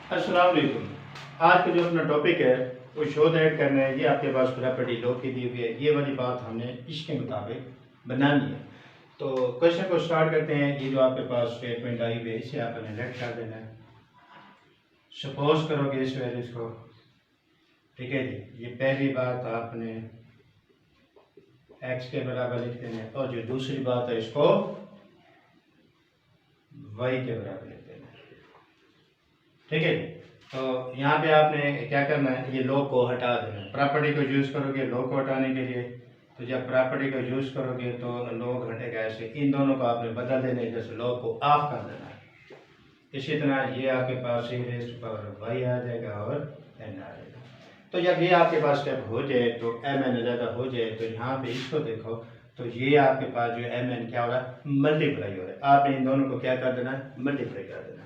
अस्सलाम वालेकुम। आज का जो अपना टॉपिक है वो शोध ऐड करना है। ये आपके पास प्रॉपर्टी लॉ की दी हुई है, ये वाली बात हमने इसके मुताबिक बनानी है। तो क्वेश्चन को स्टार्ट करते हैं। ये जो आपके पास स्टेटमेंट आई हुई है इसे आपने लेट कर देना है। सपोज करोगे इस वैल्यूज को, ठीक है जी। ये पहली बात आपने x के बराबर लिख देना है और जो दूसरी बात है इसको y के बराबर लिख देना है, ठीक है जी। तो यहाँ पे आपने क्या करना है, ये लो को हटा देना है। प्रॉपर्टी को यूज़ करोगे लो को हटाने के लिए, तो जब प्रॉपर्टी को यूज़ करोगे तो लो घटेगा ऐसे। इन दोनों को आपने बदल देना है, जैसे लो को ऑफ कर देना है। इसी तरह ये आपके पास e raise to power y आ जाएगा और n आ जाएगा। तो जब ये आपके पास स्टेप हो जाए तो mn ज़्यादा हो जाए, तो यहाँ पे इसको देखो तो ये आपके पास जो mn क्या हो रहा है, मल्टीप्लाई हो रहा है। आपने इन दोनों को क्या कर देना है, मल्टीप्लाई कर देना।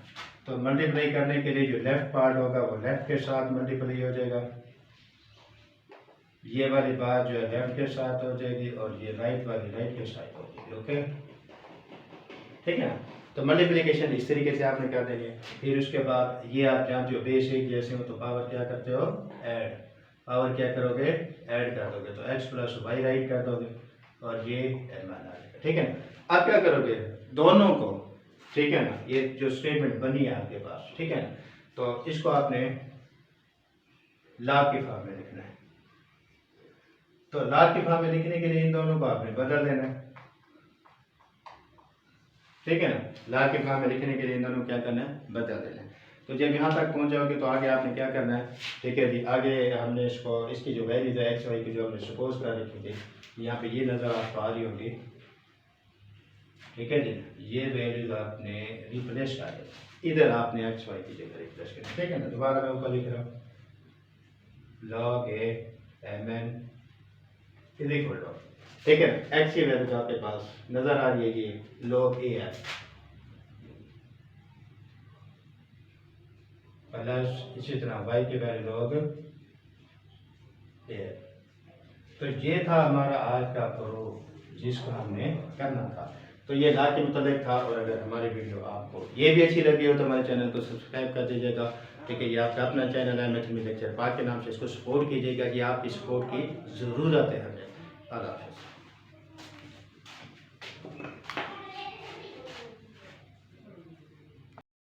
तो मल्टीप्लाई करने के लिए जो लेफ्ट पार्ट होगा वो लेफ्ट के साथ मल्टीप्लाई हो जाएगा, ये वाली बात जो है लेफ्ट के साथ हो जाएगी और ये राइट वाली राइट के साथ हो जाएगी। ओके, ठीक है। तो मल्टीप्लिकेशन इस तरीके से आपने कर देनी है। फिर उसके बाद ये आप जानते हो बेस एक जैसे हो तो पावर क्या करते हो, ऐड। पावर क्या करोगे, ऐड कर दोगे। तो x प्लस वाई राइट कर दोगे और ये m आ जाएगा, ठीक है ना। अब क्या करोगे, दोनों को, ठीक है ना, ये जो स्टेटमेंट बनी है आपके पास, ठीक है ना, तो इसको आपने लॉग की फॉर्म में लिखना है। तो लॉग की फॉर्म में लिखने के लिए इन दोनों को आपने बदल देना है, ठीक है ना। लॉग की फॉर्म में लिखने के लिए इन दोनों को क्या करना है, बदल देना है। तो जब यहाँ तक पहुँच जाओगे तो आगे आपने क्या करना है, ठीक है जी। आगे हमने इसको इसकी जो वैल्यूज है एक्स वाई की जो हमने सपोज कर रखी थी, यहाँ पे ये नज़र आपको आ रही होगी, ठीक है जी। ये वैल्यूज आपने रिप्लेस कर दें, इधर आपने एक्स वाई की जगह रिप्लेस करना, ठीक है ना। दोबारा मैं ऊपर लिख रहा हूँ, log a m n is equal to, ठीक है ना, एक्स की वैल्यूज आपके पास नज़र आ रही है, ये लॉग ए है प्लस इसी तरह y की वैल्यू लॉग ए। तो ये था हमारा आज का प्रूफ जिसको हमने करना था। तो ये लॉ के मुताबिक था। और अगर हमारी वीडियो आपको ये भी अच्छी लगी हो तो हमारे चैनल को सब्सक्राइब कर दीजिएगा, ठीक है। ये आपका अपना चैनल है मैथमेटिक्स लेक्चर पार्ट के नाम से, इसको सपोर्ट कीजिएगा कि आपकी सपोर्ट की ज़रूरत है हमें। अल्लाह हाफ़िज़।